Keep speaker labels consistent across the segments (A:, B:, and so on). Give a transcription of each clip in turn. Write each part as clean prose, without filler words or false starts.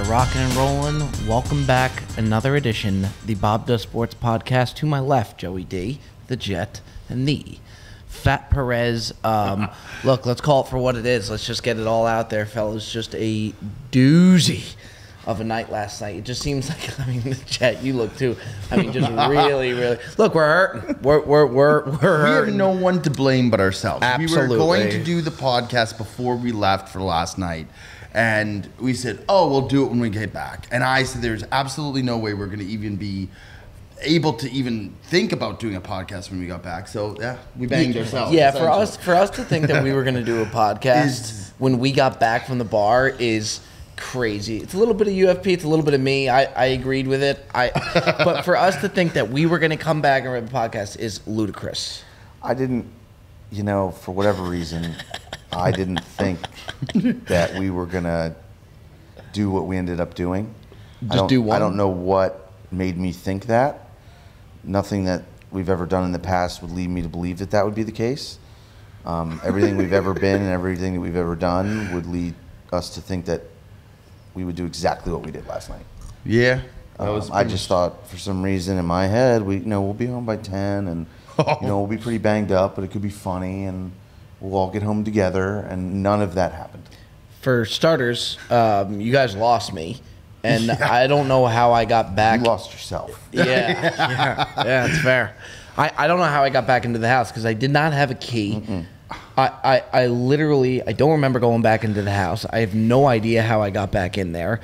A: rocking and rolling. Welcome back. Another edition, the Bob Does Sports Podcast. To my left, Joey D, the Jet, and the Fat Perez. Look, let's call it for what it is. Let's just get it all out there, fellas. Just a doozy of a night last night. It just seems like, I mean, the Jet, you look too. I mean, just really. Look, we're hurting. We're hurting.
B: We have no one to blame but ourselves.
A: Absolutely.
B: We were going to do the podcast before we left for last night. And we said, oh, we'll do it when we get back. And I said, there's absolutely no way we're going to even be able to even think about doing a podcast when we got back. So, yeah, we banged ourselves.
A: Yeah, for us to think that we were going to do a podcast when we got back from the bar is crazy. It's a little bit of UFP. It's a little bit of me. I agreed with it. But for us to think that we were going to come back and run a podcast is ludicrous.
C: I didn't, for whatever reason, I didn't think that we were going to do what we ended up doing.
A: Do one?
C: I don't know what made me think that. Nothing that we've ever done in the past would lead me to believe that that would be the case. Everything we've ever been and everything that we've ever done would lead us to think that we would do exactly what we did last night.
B: Yeah.
C: I just thought for some reason in my head, we'll be home by 10 and we'll be pretty banged up, but it could be funny and we'll all get home together, and none of that happened.
A: For starters, you guys lost me, and yeah. I don't know how I got back.
C: You lost yourself.
A: Yeah, that's fair. I don't know how I got back into the house because I did not have a key. I literally, I don't remember going back into the house. I have no idea how I got back in there.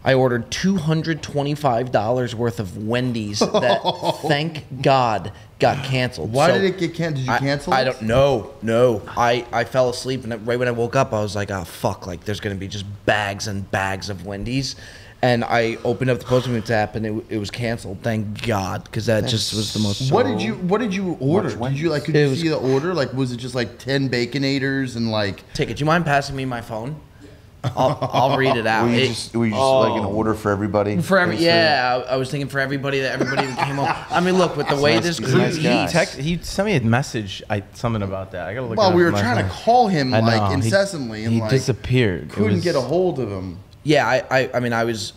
A: I ordered $225 worth of Wendy's that, thank God, got canceled.
B: Why did it get canceled? Did you cancel it?
A: I don't know. No. I fell asleep, and right when I woke up, I was like, oh, fuck, like there's going to be just bags and bags of Wendy's. And I opened up the Postmates app, and it was canceled. Thank God, because that just was the most.
B: What did you order? Did you could you see the order? Like, was it just like 10 Baconators and like?
A: Take it. Do you mind passing me my phone? I'll read it out.
C: Were you just like an order for everybody?
A: I was thinking for everybody that came home. I mean, look, with the way this group,
D: he sent me a message, something about that. I gotta look.
B: Well, we were trying to call him like incessantly, and
D: he disappeared.
B: Couldn't get a hold of him.
A: Yeah, I mean, I was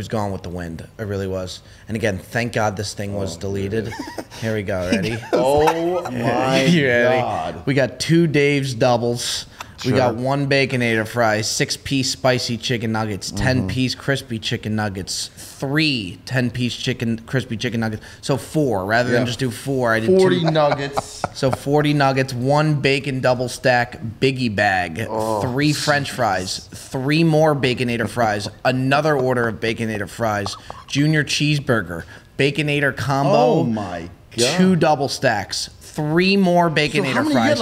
A: gone with the wind. I really was. And again, thank God this thing was deleted. Here we go. Ready?
B: Oh my God!
A: We got 2 Dave's doubles.
C: Sure.
A: We got 1 Baconator fry, 6-piece spicy chicken nuggets, 10-piece crispy chicken nuggets, 3 10-piece crispy chicken nuggets. So 4 rather than just do 4. I did
B: 40 nuggets.
A: So 40 nuggets, 1 bacon double stack biggie bag, 3 French fries, 3 more Baconator fries, another order of Baconator fries, junior cheeseburger, Baconator combo.
B: Oh my God.
A: 2 double stacks. 3 more Baconator fries.
B: You had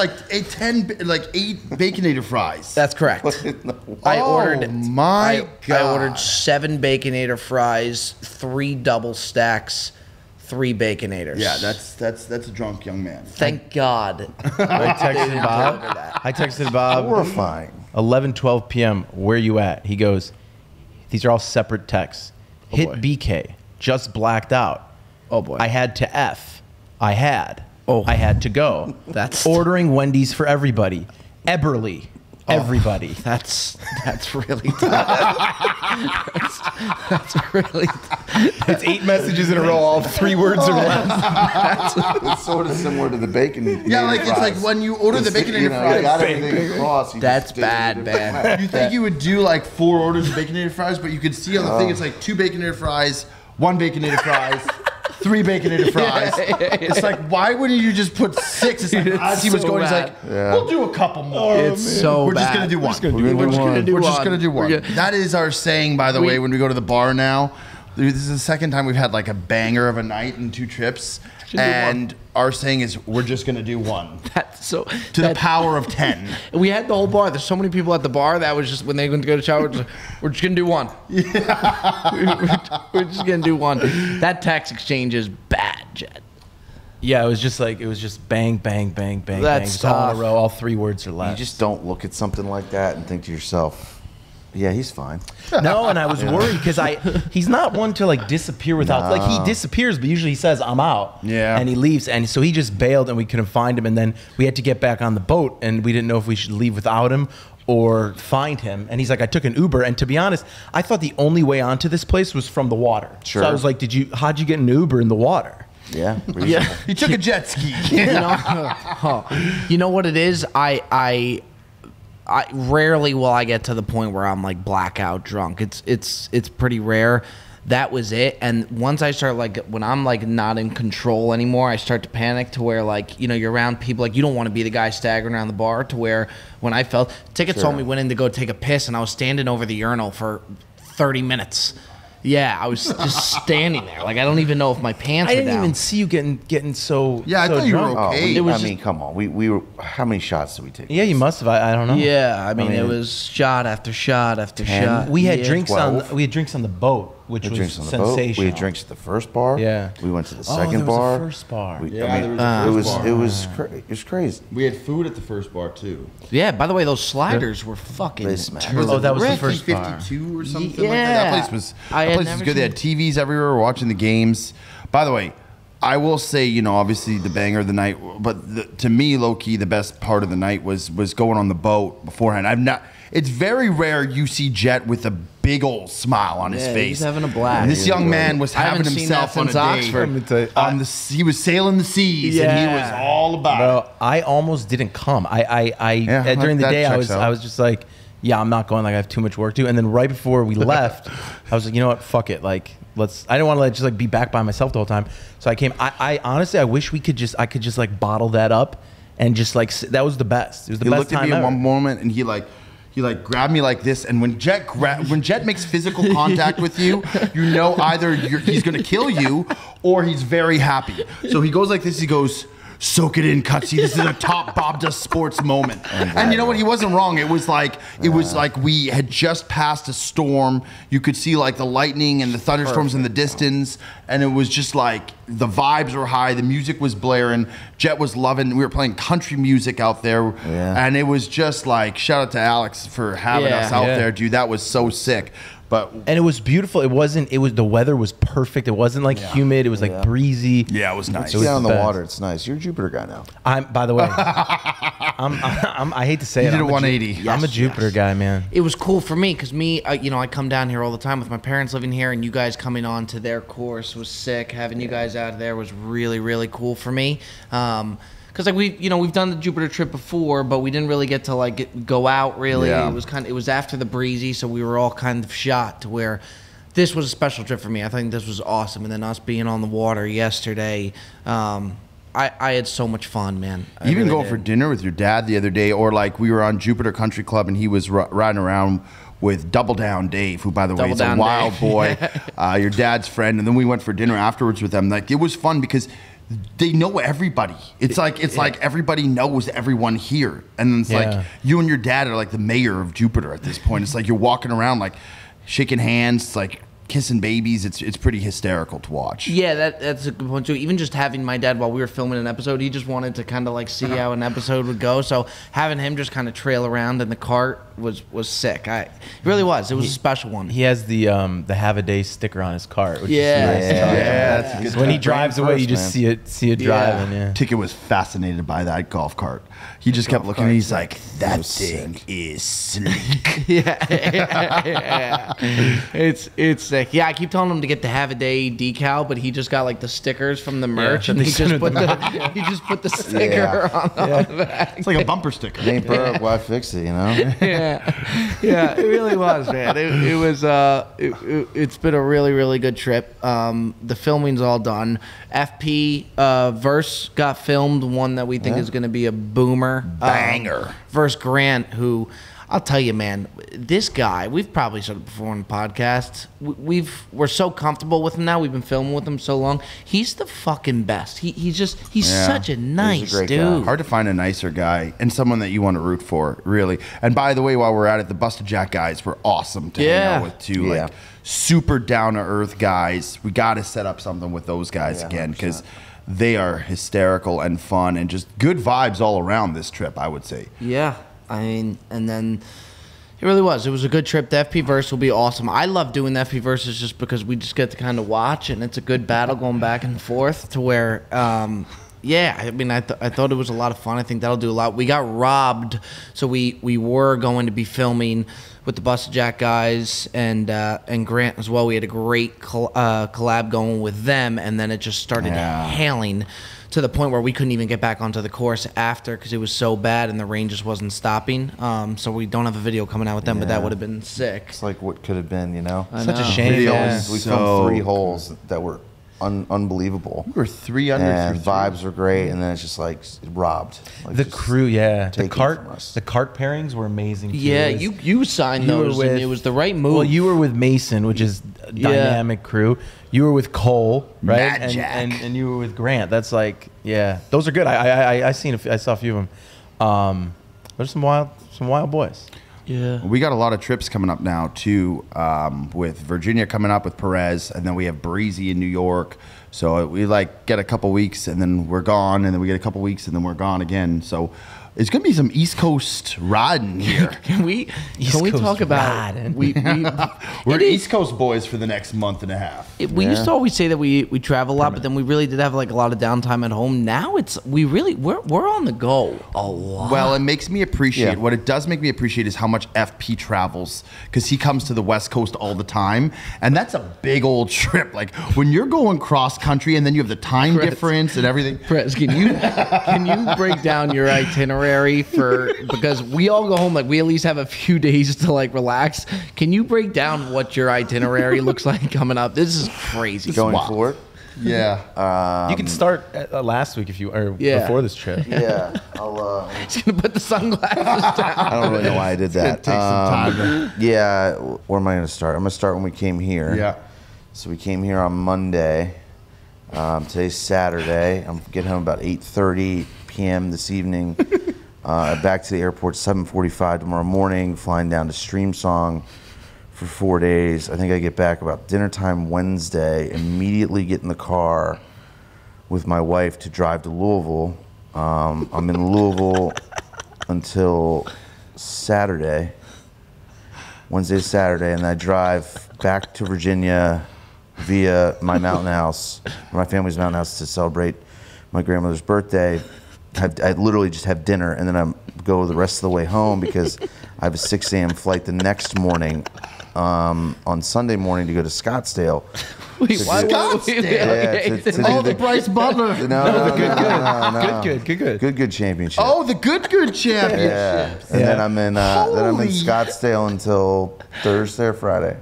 B: like 8 Baconator fries.
A: That's correct. I ordered 7 Baconator fries, 3 double stacks, 3 Baconators.
B: Yeah, that's a drunk young man.
A: Thank God.
D: I texted Bob.
C: Horrifying.
D: 11:12 p.m. Where you at? He goes, these are all separate texts. Hit
A: boy.
D: BK. Just blacked out.
A: Oh boy.
D: I had to F. I had to go.
A: That's
D: ordering Wendy's for everybody. Eberly. Everybody.
A: That's really tough. that's really tough.
D: It's 8 messages in a row, all 3 words or less.
C: It's sort of similar to the bacon.
B: Yeah, like it's like when you order the Baconator fries.
C: You got everything across.
A: That's bad, man.
B: You think you would do like 4 orders of Baconator fries, but you could see on the thing it's like 2 Baconator fries, 1 Baconator fries, 3 Baconator fries. It's like, why wouldn't you just put 6? It's like, as he was going, he's like, we'll do a couple more.
A: We're
B: just going to do one. We're just going to do one. That is our saying, by the way, when we go to the bar now. This is the second time we've had like a banger of a night and 2 trips. And our saying is, we're just going to do one. The power of 10.
A: We had the whole bar. There's so many people at the bar that was just, when they went to go to shower, we're just going to do one. Yeah. we're just going to do one. That text exchange is bad, Jet.
D: Yeah, it was just bang, bang, bang, bang, bang. Just all in a row, all 3 words or less.
C: You just don't look at something like that and think to yourself, yeah, he's fine.
D: No, and I was worried because he's not one to like disappear without, like he disappears, but usually he says, I'm out.
B: Yeah.
D: And he leaves. And so he just bailed and we couldn't find him. And then we had to get back on the boat and we didn't know if we should leave without him or find him. And he's like, I took an Uber. And to be honest, I thought the only way onto this place was from the water.
C: Sure.
D: So I was like, how'd you get an Uber in the water?
C: Yeah.
A: Yeah.
B: He took a jet ski.
A: You know what it is? I rarely will I get to the point where I'm like blackout drunk. It's pretty rare. That was it. And once I start, like, when I'm like not in control anymore, I start to panic to where, like, you know, you're around people, like, you don't want to be the guy staggering around the bar, to where when I felt tickets told me went in to go take a piss, and I was standing over the urinal for 30 minutes. Yeah, I was just standing there. Like, I don't even know if my pants
D: I
A: were
D: didn't
A: down.
D: even see you getting so
B: Yeah, I
D: so
B: thought you were
D: drunk.
B: okay.
A: It was
C: I mean, come on. We were. How many shots did we take?
D: Yeah, you must have. I don't know.
A: Yeah, I mean, it
C: mean,
A: was shot after shot after
C: 10.
A: shot.
D: We had
A: Yeah.
D: drinks
C: 12.
D: we had drinks on the boat, which
C: We had
D: was
C: drinks on the
D: sensational.
C: boat. We had drinks at the first bar.
D: Yeah.
C: We went to the
D: Oh,
C: second
D: there was a
C: bar.
D: first bar.
B: Yeah,
C: I
B: there
C: mean,
B: was a first bar.
C: it was crazy.
B: We had food at the first bar too.
A: Yeah, by the way, those sliders were fucking
C: They smacked.
A: terrific.
D: Oh, that was the
B: Ricky
D: first bar.
B: 52 or something like that.
A: Yeah.
B: That place was
A: I had
B: that place was
A: never
B: good. They had TVs everywhere. We're watching the games. By the way, I will say, you know, obviously the banger of the night, but to me, low key, the best part of the night was going on the boat beforehand. It's very rare you see Jet with a big old smile on his
A: Yeah,
B: face.
A: he's having a blast.
B: And this young man was
A: I haven't
B: having
A: seen
B: himself
A: that
B: on a
A: since
B: day.
A: Oxford.
D: Let me tell you,
B: He was sailing the seas, and he was
A: Yeah.
B: all about it.
D: Bro, I almost didn't come.
B: Yeah,
D: During the
B: that
D: day, I
B: checks out.
D: was just like, yeah, I'm not going. Like, I have too much work to do. And then right before we left, I was like, you know what? Fuck it. Like, I didn't want to just like be back by myself the whole time. So I came. I honestly, I wish I could just like bottle that up and just like that was the best. It was the
B: He
D: best
B: looked at
D: time
B: me at
D: ever.
B: one moment, and he grabbed me like this. And when Jet makes physical contact with you, you know either he's going to kill you or he's very happy. So he goes like this. He goes, "Soak it in, Cutsy. This is a top Bob Does Sports moment." And you know what? He wasn't wrong. It was like we had just passed a storm. You could see like the lightning and the thunderstorms in the distance, and it was just like the vibes were high. The music was blaring. Jet was loving. We were playing country music out there, and it was just like, shout out to Alex for having us out there, dude. That was so sick. But
D: And it was beautiful. It was the weather was perfect. It wasn't like humid. It was like breezy.
B: yeah, it was nice.
C: Get out on the
D: the best.
C: water. It's nice. You're a Jupiter guy now.
D: By the way, I hate to say
B: You
D: it.
B: did a
D: I'm
B: 180.
D: I'm a Jupiter guy, man.
A: It was cool for me because you know, I come down here all the time with my parents living here, and you guys coming on to their course was sick. Having you guys out there was really, really cool for me. Because like we've done the Jupiter trip before, but we didn't really get to like go out really.
B: Yeah.
A: It was after the breezy, so we were all kind of shot to where this was a special trip for me. I think this was awesome, and then us being on the water yesterday. I had so much fun, man. I
B: Even
A: really
B: going
A: did.
B: for dinner with your dad the other day, or like we were on Jupiter Country Club and he was riding around with Double Down Dave, who by the way
A: Double
B: is a
A: Down
B: wild
A: Dave.
B: boy, your dad's friend, and then we went for dinner afterwards with them. Like it was fun because they know everybody. It's like everybody knows everyone here, and it's like you and your dad are like the mayor of Jupiter at this point. It's like you're walking around like shaking hands, it's like kissing babies. It's pretty hysterical to watch.
A: Yeah, that's a good point too. Even just having my dad while we were filming an episode, he just wanted to kind of like see how an episode would go. So having him just kind of trail around in the cart was sick. It really was. It was a special one.
D: He has the have a day sticker on his cart. Which
A: Yeah.
D: is nice.
B: that's a good
D: When he
B: time.
D: drives away, you just see it driving. Yeah.
B: Ticket was fascinated by that golf cart. He just kept looking and he's like, that
C: was
B: thing
C: sick.
B: is sleek.
A: Yeah. It's sick. Yeah, I keep telling him to get the have a day decal, but he just got like the stickers from the merch,
D: that
A: and
D: they
A: he
D: sent
A: just
D: with
A: put the sticker on the back.
B: It's like a bumper sticker.
C: It ain't broke. Why fix it? You know.
A: Yeah, it really was, man. It was. It's been a really, really good trip. The filming's all done. FP Verse got filmed. One that we think is going to be a boomer
B: Banger.
A: Verse Grant, who I'll tell you, man, this guy. We've probably said it before on the podcast. We're so comfortable with him now. We've been filming with him so long. He's the fucking best. He's
B: Yeah.
A: such a nice
C: great guy.
A: dude.
B: Hard to find a nicer guy and someone that you want to root for, really. And by the way, while we're at it, the Busted Jack guys were awesome to hang
A: Yeah.
B: out with too.
C: Yeah.
B: Like super down to earth guys. We got to set up something with those guys
C: Yeah,
B: again
C: 100%.
B: because they are hysterical and fun and just good vibes all around this trip, I would say.
A: Yeah, I mean, and then it really was. It was a good trip. The FP Verse will be awesome. I love doing the FP Verses just because we just get to kind of watch, and it's a good battle going back and forth to where Yeah, I mean, I thought it was a lot of fun. I think that'll do a lot. We got robbed, so we were going to be filming with the Busted Jack guys and Grant as well. We had a great collab going with them, and then it just started hailing to the point where we couldn't even get back onto the course after because it was so bad and the rain just wasn't stopping. So we don't have a video coming out with them, but that would have been sick.
C: It's like what could have been, you know?
D: Such a shame.
C: We filmed 3 holes that were unbelievable.
B: We were 3 under.
C: And vibes were great, and then it's just like robbed. Like
D: The crew, the
C: taken
D: cart
C: from us.
D: the cart pairings were amazing too.
A: Yeah,
D: It was-
A: you signed
D: you were
A: those,
D: with-
A: and it was the right move.
D: Well, you were with Mason, which is a dynamic crew. You were with Cole, right?
B: Mad
D: And,
B: Jack.
D: and you were with Grant. That's like, those are good. I saw a few of them. There's some wild boys.
A: Yeah.
B: We got a lot of trips coming up now too, with Virginia coming up with Perez, and then we have Breezy in New York. So we like get a couple weeks and then we're gone, and then we get a couple weeks and then we're gone again. So it's gonna be some East Coast riding here.
A: Can we
D: Coast
A: talk about
D: riding.
B: We're East Coast boys for the next month and a half.
A: We used to always say that we travel a lot, but then we really did have like a lot of downtime at home. Now we're on the go a lot.
B: Well, it makes me appreciate, what it does make me appreciate is how much FP travels, because he comes to the West Coast all the time, and that's a big old trip. Like when you're going cross country and then you have the time difference and everything.
A: Prez, can you break down your itinerary because we all go home, like we at least have a few days to like relax. Can you break down what your itinerary looks like coming up? This is crazy.
C: Going
A: Wow.
C: forward.
B: Yeah.
D: You can start last week before this trip.
C: Yeah, I'll.
A: He's gonna put the sunglasses down.
C: I don't really know why I did that.
B: Take some time.
C: Yeah, where am I going to start? I'm going to start when we came here.
B: Yeah.
C: So we came here on Monday. Today's Saturday. I'm getting home about 8:30 p.m. this evening. Back to the airport 7:45 tomorrow morning. Flying down to Streamsong for 4 days. I think I get back about dinner time Wednesday. Immediately get in the car with my wife to drive to Louisville. I'm in Louisville until Saturday, Wednesday to Saturday, and I drive back to Virginia via my mountain house, my family's mountain house, to celebrate my grandmother's birthday. I literally just have dinner, and then I go the rest of the way home because I have a 6 a.m. flight the next morning, on Sunday morning to go to Scottsdale.
A: Wait, why?
C: Yeah,
B: the Bryce Butler.
C: Good championship.
B: Oh, the good championship.
C: Yeah, and then I'm in Scottsdale until Thursday or Friday,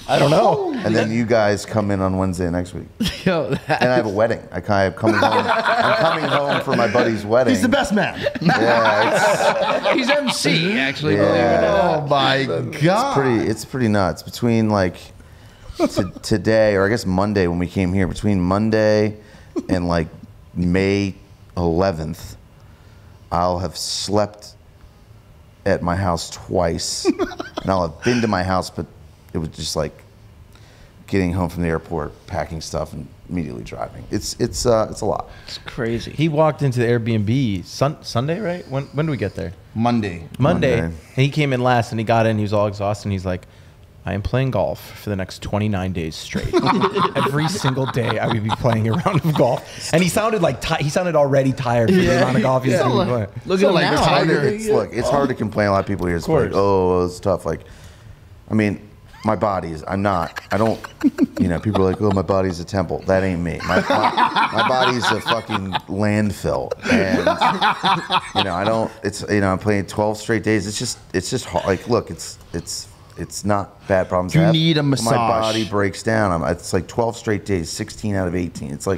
D: I don't know.
C: and then you guys come in on Wednesday next week,
A: Yo,
C: and I have a wedding. I'm coming home. I'm coming home for my buddy's wedding.
B: He's the best man.
C: Yeah,
A: he's MC actually.
C: Yeah.
B: Oh my God.
C: it's pretty nuts. Between like today, or I guess Monday when we came here, between Monday and like May 11th, I'll have slept at my house twice, and I'll have been to my house, but it was just like getting home from the airport, packing stuff, and immediately driving. It's a lot.
A: It's crazy.
D: He walked into the Airbnb Sunday, right? When did we get there?
B: Monday.
D: Monday. And he came in last, and he got in. He was all exhausted, and he's like, I am playing golf for the next 29 days straight. Every single day I would be playing a round of golf. And he sounded like he sounded already tired for the amount of golf he's been playing.
A: Look at him now.
C: It's hard to complain. A lot of people here is like, oh, it's tough. Like, I mean, my body is, I don't, people are like, oh, my body's a temple. That ain't me. My body's a fucking landfill. And, I'm playing 12 straight days. It's just hard. Like, look, it's not bad problems.
B: You need a massage.
C: My body breaks down. It's like 12 straight days, 16 out of 18. It's a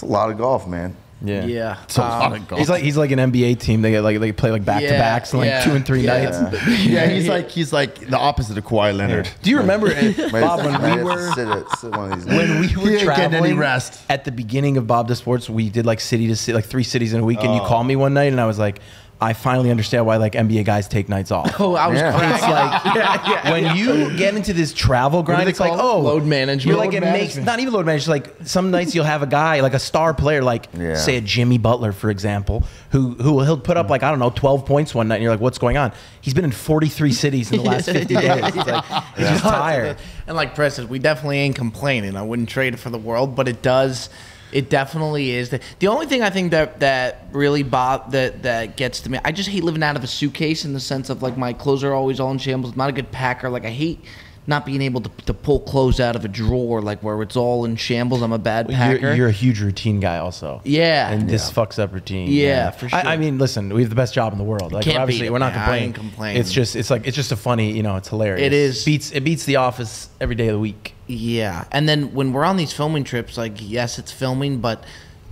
C: lot of golf, man.
D: Yeah.
B: It's a lot of golf.
D: He's like an NBA team. They play like back to backs and like 2 and 3 nights.
B: Yeah, he's like the opposite of Kawhi Leonard.
D: Do you remember, Bob, when we were traveling
B: rest
D: at the beginning of Bob the Sports, we did like city to city, like 3 cities in a week, and you called me one night, and I was like, I finally understand why like NBA guys take nights off.
A: Oh, I was crying.
D: It's like when you get into this travel grind, it's like
A: load management.
D: You're like makes not even load management. Like some nights you'll have a guy like a star player, like say a Jimmy Butler for example, who he'll put up like 12 points one night, and you're like, what's going on? He's been in 43 cities in the last 50 days. It's like, he's just tired.
A: And like Press says, we definitely ain't complaining. I wouldn't trade it for the world, but it does. It definitely is. The only thing I think that really that gets to me, I just hate living out of a suitcase in the sense of like my clothes are always all in shambles. I'm not a good packer. Like I hate not being able to pull clothes out of a drawer, like where it's all in shambles. I'm a bad packer.
D: You're a huge routine guy, also.
A: Yeah,
D: and this fucks up routine.
A: Yeah, for sure.
D: I mean, listen, we have the best job in the world. Like,
A: Can't
D: obviously,
A: beat it,
D: we're not
A: man. I
D: complaining.
A: ain't complaining.
D: It's just a funny. It's hilarious.
A: It is.
D: It beats The Office every day of the week.
A: Yeah, and then when we're on these filming trips, like yes, it's filming, but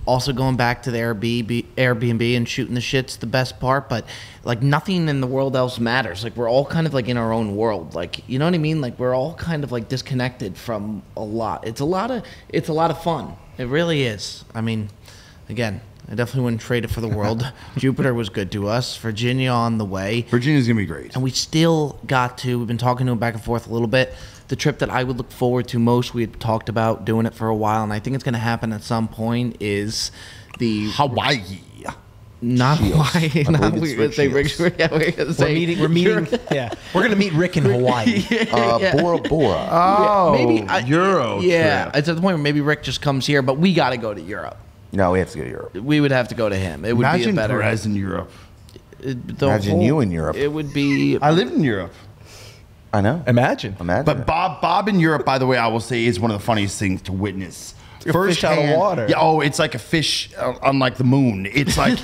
A: also going back to the Airbnb and shooting the shit's the best part. But like nothing in the world else matters. Like we're all kind of like in our own world. Like you know what I mean? Like we're all kind of like disconnected from a lot. It's a lot of fun. It really is. I mean, again, I definitely wouldn't trade it for the world. Jupiter was good to us. Virginia on the way.
B: Virginia's gonna be great.
A: And we still got to, we've been talking to him back and forth a little bit. The trip that I would look forward to most, we had talked about doing it for a while, and I think it's going to happen at some point, is the...
B: Hawaii.
A: Not Hawaii.
C: I
A: Not,
C: believe
A: we're
C: it's
A: going
C: Rick
A: to say Rick. Yeah, we're going to say...
D: We're meeting. Yeah, we're gonna meet Rick in Hawaii.
C: Bora Bora.
B: Oh,
A: maybe
B: Euro
A: Yeah,
B: trip.
A: it's at the point where maybe Rick just comes here, but we got to go to Europe.
C: No, we have to go to Europe.
A: We would have to go to him. It would be a
B: Imagine
A: better...
B: Perez in Europe.
C: Imagine you in Europe.
A: It would be...
B: I lived in Europe.
C: I know.
D: Imagine.
B: But Bob in Europe, by the way, I will say, is one of the funniest things to witness.
D: A fish out of water.
B: Yeah. Oh, it's like a fish, unlike the moon. It's like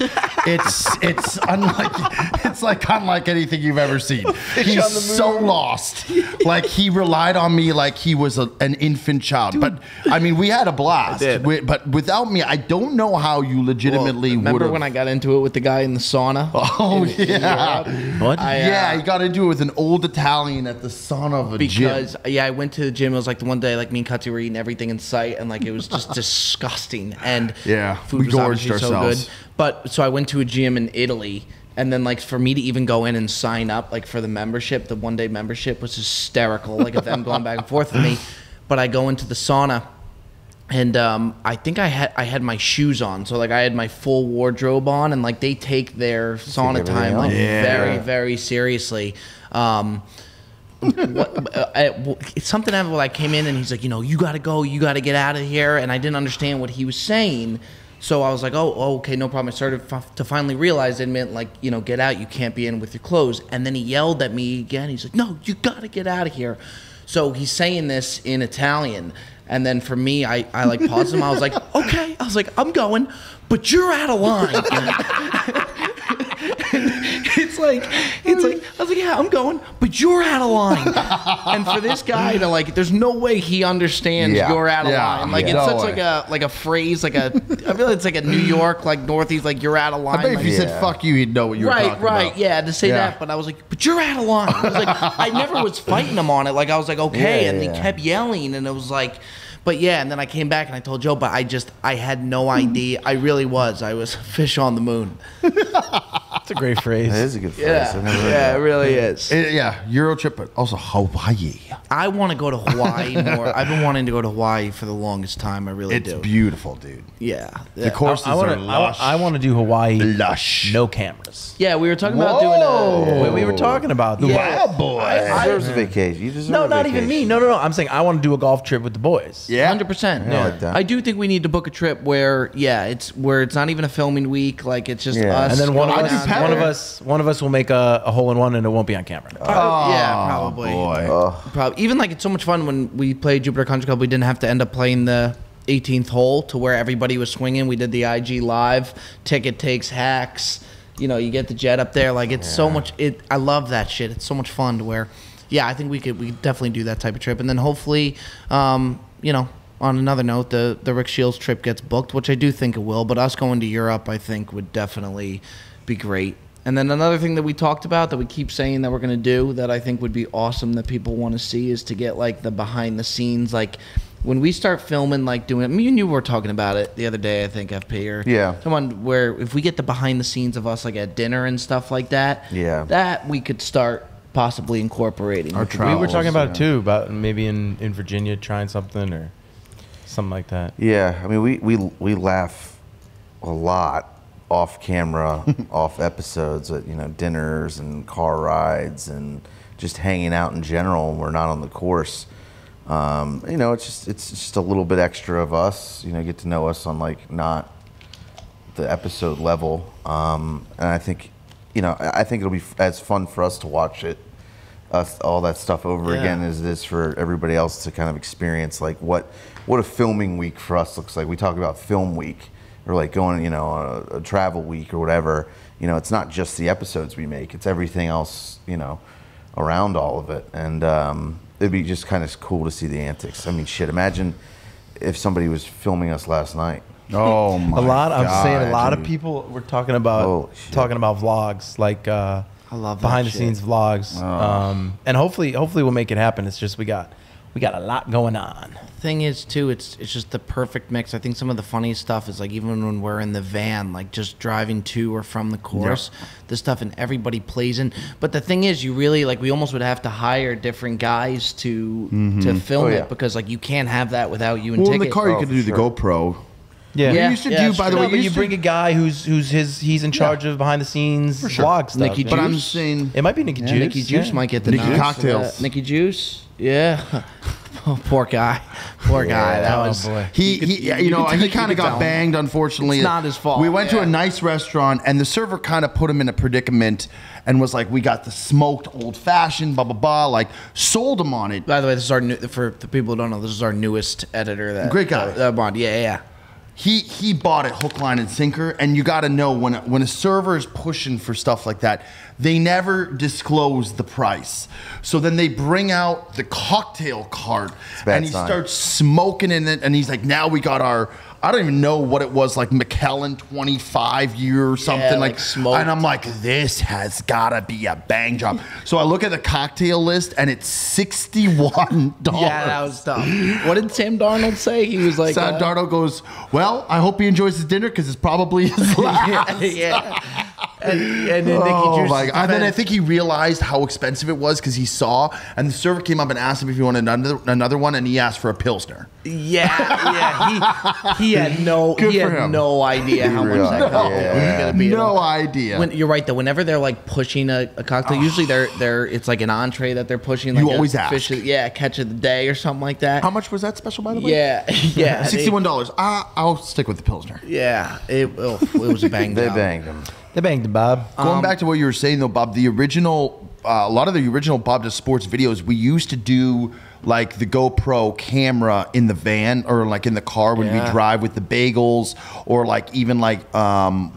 B: it's unlike anything you've ever seen. He's
D: on the
B: so lost. Like he relied on me like he was an infant child. Dude. But I mean, we had a blast. But without me, I don't know how you legitimately would.
A: Remember when I got into it with the guy in the sauna?
B: Oh yeah.
D: What?
B: He got into it with an old Italian at the sauna of a gym.
A: Because I went to the gym. It was like the one day, like me and Cutty were eating everything in sight, and like it was just disgusting. And food
B: we
A: was
B: gorged
A: obviously
B: ourselves.
A: so good. But so I went to a gym in Italy, and then like for me to even go in and sign up like for the membership, the 1-day membership was hysterical. Like of them going back and forth with me. But I go into the sauna. And I think I had my shoes on, so like I had my full wardrobe on, and like they take their sauna time like very, very seriously. Something happened when I came in, and he's like, you got to go, you got to get out of here, and I didn't understand what he was saying. So I was like, oh, okay, no problem. I started to finally realize it meant like, get out. You can't be in with your clothes. And then he yelled at me again. He's like, no, you got to get out of here. So he's saying this in Italian. And then for me, I like paused him. I was like, okay. I was like, I'm going, but you're out of line. it's like, I was like, yeah, I'm going, but you're out of line. And for this guy to like, there's no way he understands you're out of line. Like it's such like a phrase, like I feel like it's like a New York, like Northeast, like you're out of line.
B: I bet
A: like,
B: if you said fuck you, he'd know what you were talking about.
A: Yeah, to say that, but I was like, but you're out of line. I was like, I never was fighting him on it. Like I was like, okay, and he kept yelling, and it was like. But yeah, and then I came back and I told Joe, but I had no idea. I really was. I was a fish on the moon.
D: That's a great phrase.
C: That is a good phrase.
A: Yeah, it really is.
B: Euro trip, but also Hawaii.
A: I want to go to Hawaii more. I've been wanting to go to Hawaii for the longest time. I really do.
B: It's beautiful, dude.
A: Yeah.
B: The courses are lush.
D: I want to do Hawaii.
B: Lush.
D: No cameras.
A: Yeah, we were talking about doing
D: We were talking about
B: The
D: that.
B: Wild Boy.
C: Deserves a vacation. You deserve
D: No,
C: a
D: not
C: vacation.
D: even me. No. I'm saying I want to do a golf trip with the boys.
B: Yeah.
A: 100%.
C: I like that.
A: I do think we need to book a trip where it's not even a filming week. Like it's just us.
D: And then one
A: going
D: of
A: out there.
D: us will make a hole-in-one, and it won't be on camera.
A: Yeah, probably.
B: Boy.
A: Probably. Even like it's so much fun when we played Jupiter Country Club. We didn't have to end up playing the 18th hole to where everybody was swinging. We did the IG live. Ticket takes hacks. You get the jet up there. Like it's so much. I love that shit. It's so much fun to where. Yeah, I think we could definitely do that type of trip, and then hopefully, on another note, the Rick Shields trip gets booked, which I do think it will. But us going to Europe, I think, would definitely be great. And then another thing that we talked about that we keep saying that we're going to do that I think would be awesome that people want to see is to get like the behind the scenes, like when we start filming, like doing it. Me and you were talking about it the other day, I think, FP, or someone where if we get the behind the scenes of us like at dinner and stuff like that, that we could start possibly incorporating.
B: Our
D: We were talking about it too, about maybe in Virginia trying something or something like that.
C: Yeah, I mean, we laugh a lot off camera, off episodes at dinners and car rides and just hanging out in general when we're not on the course. It's just a little bit extra of us. Get to know us on like not the episode level, and I think it'll be as fun for us to watch all that stuff over again as it is for everybody else to kind of experience like what a filming week for us looks like. We talk about film week or like going on a travel week or whatever. It's not just the episodes we make; it's everything else around all of it, and it'd be just kind of cool to see the antics. I mean, shit! Imagine if somebody was filming us last night.
B: Oh my God,
D: I'm saying a lot of people were talking about vlogs, like
A: I love
D: behind the
A: that
D: scenes vlogs. And hopefully we'll make it happen. It's just we got a lot going on.
A: Thing is too, it's just the perfect mix. I think some of the funniest stuff is like even when we're in the van, like just driving to or from the course, the stuff and everybody plays in. But the thing is, you really like we almost would have to hire different guys to film it because like you can't have that without you and
B: Well,
A: Ticket.
B: in the car you could do the GoPro.
D: Yeah,
B: We used to do, by the way,
D: but you bring a guy he's in charge of behind the scenes vlog stuff.
A: Nicky
B: But I'm
A: Juice.
B: saying
D: It might be Nicky Juice.
A: Nicky Juice might get the
B: Nicky
A: nod.
B: Cocktails.
A: Nicky Juice. Yeah. Oh, poor guy. Poor guy. That was.
D: boy.
B: he kind of got banged. Unfortunately,
A: It's not his fault.
B: We went to a nice restaurant, and the server kind of put him in a predicament, and was like, "We got the smoked old fashioned, blah blah blah." Like, sold him on it.
A: By the way, this is our for the people who don't know. This is our newest editor.
B: Great guy.
A: Bond. Yeah.
B: He bought it hook, line, and sinker, and you got to know when a server is pushing for stuff like that, they never disclose the price. So then they bring out the cocktail cart, and he starts smoking in it, and he's like, "Now we got our." I don't even know what it was, like McKellen 25 year or something, like
A: smoked.
B: and I'm like, this has gotta be a bang job. So I look at the cocktail list and it's $61.
A: Yeah, that was tough. What did Sam Darnold say? He was like,
B: Sam Darnold goes, well, I hope he enjoys his dinner because it's probably his last.
A: yeah. And then Nicky
B: Oh
A: Juice.
B: my God. And then I think he realized how expensive it was because he saw, and the server came up and asked him if he wanted another one, and he asked for a Pilsner.
A: Yeah. He had no idea how much that cocktail was going to be.
B: No idea.
A: You're right though. Whenever they're like pushing a cocktail, usually it's like an entree that they're pushing. Like
B: You always ask.
A: Catch of the day or something like that.
B: How much was that special, by the way?
A: Yeah.
B: $61. I'll stick with the Pilsner.
A: Yeah. It was a bang.
C: They banged him.
D: They banged him, Bob.
B: Going back to what you were saying, though, Bob, the original, a lot of the original Bob Does Sports videos, we used to do like the GoPro camera in the van or like in the car when we drive with the bagels, or like even like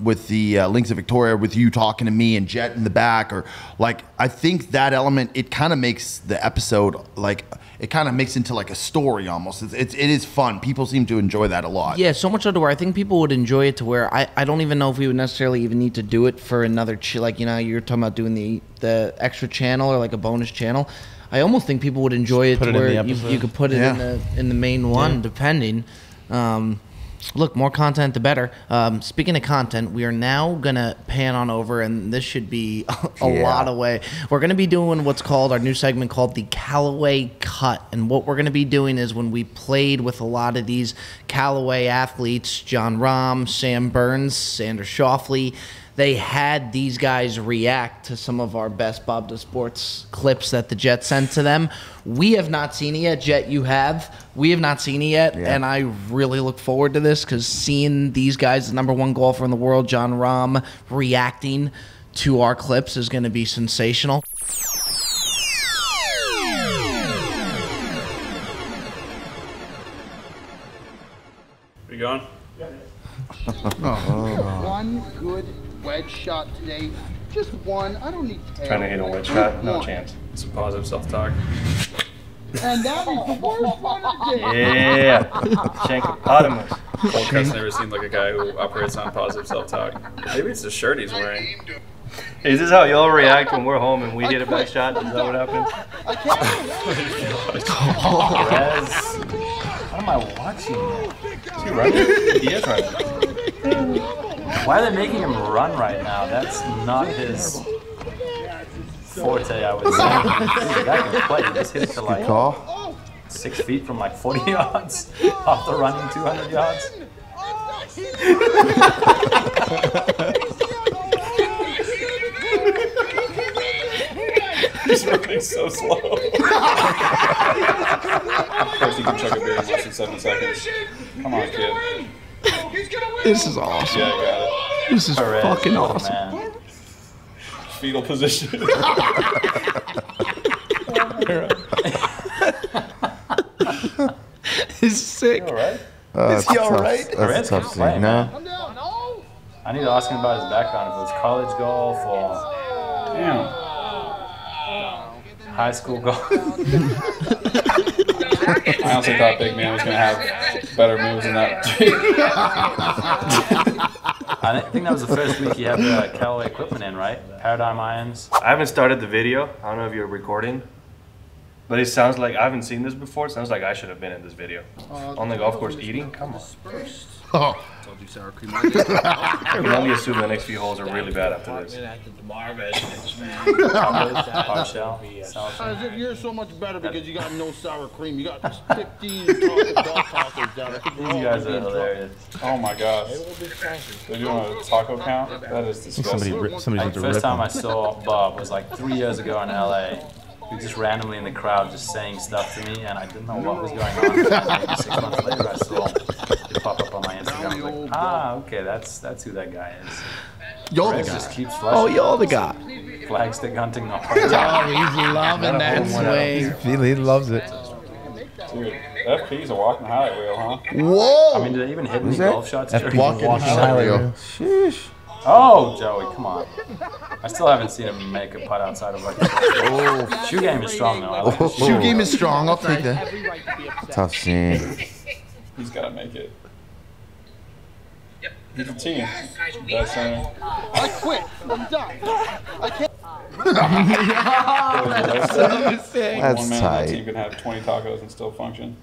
B: with the Links of Victoria with you talking to me and Jet in the back, or like I think that element, it kind of makes the episode like it kind of makes into like a story almost. It is fun. People seem to enjoy that a lot.
A: Yeah, so much so to where I think people would enjoy it to where I don't even know if we would necessarily even need to do it for another like you're talking about doing the extra channel or like a bonus channel. I almost think people would enjoy it to where you could put it in the main one, depending. Look, more content, the better. Speaking of content, we are now going to pan on over, and this should be a lot of way. We're going to be doing what's called our new segment called the Callaway Cut. And what we're going to be doing is when we played with a lot of these Callaway athletes, John Rahm, Sam Burns, Sandra Schauffele, they had these guys react to some of our best Bob Does Sports clips that the Jet sent to them. We have not seen it yet. Jet, you have. We have not seen it yet, and I really look forward to this because seeing these guys, the number one golfer in the world, John Rahm, reacting to our clips is going to be sensational.
E: We going?
B: One good wedge shot today. Just one. I don't need 10.
E: Trying to hit a wedge shot? No chance. Some positive self-talk.
B: And that is the worst one of the day.
E: Yeah. Shankopotamus. Old Cuss never seemed like a guy who operates on positive self-talk. Maybe it's the shirt he's wearing. Is this how y'all react when we're home and we hit a bad shot? Is that what happens? Yes. What am I watching? Is he running? He is running. Why are they making him run right now? That's not his forte, I would say. That can play. He just hit it to like 6 feet from like 40 yards off the running 200 yards. Everything's so slow. Of course, you can chug a beer in less than 7 seconds. Come on, kid.
F: This is awesome.
E: Yeah, I got it.
F: This is
E: Perez,
F: fucking
E: oh,
F: awesome.
E: Man. Fetal position.
F: This is sick.
E: All right.
F: Is he all right?
C: That's a tough scene. No.
E: I need to ask him about his background. If it was college golf or high school golf. I honestly thought Big Man was going to have better moves than that. I think that was the first week he had the Callaway equipment in, right? Paradigm irons.
G: I haven't started the video. I don't know if you're recording. But it sounds like, I haven't seen this before. It sounds like I should have been in this video. On the golf course eating? Come on.
B: Oh.
G: I can only assume the next few holes are really bad after this.
H: As if you're so much better because you got no sour cream. You got 15 chocolate dog tacos down there.
E: These guys are hilarious. Oh my gosh. They're doing a taco count? That is disgusting.
D: Somebody's
E: Like,
D: about
E: the
D: to
E: first
D: rip
E: time
D: him.
E: I saw Bob was like 3 years ago in LA. He was just randomly in the crowd just saying stuff to me, and I didn't know what was going on. Maybe 6 months later, I saw it pop up on my Instagram. I was like, okay, that's who that guy is.
B: You're the
E: Rex
B: guy.
E: just keeps
F: Oh,
E: flashing.
F: you're the guy.
E: Flagstick hunting the whole
F: Oh,
E: time.
F: he's loving that swing.
D: He loves it.
E: Dude, FP's a walking highlight reel, huh?
B: Whoa!
E: I mean, do they even hit any
C: that?
E: golf shots here?
B: Walking highlight reel.
C: Sheesh.
E: Oh, Joey, come on. I still haven't seen him make a putt outside of like a shoe game is strong, though. I like the shoe.
B: Shoe game is strong. I'll take that.
C: Tough scene.
E: He's got to make it. He's a team. That's
H: I quit. I'm done. I can't.
C: That's
E: one man on that
C: tight.
E: team can have 20 tacos and still function.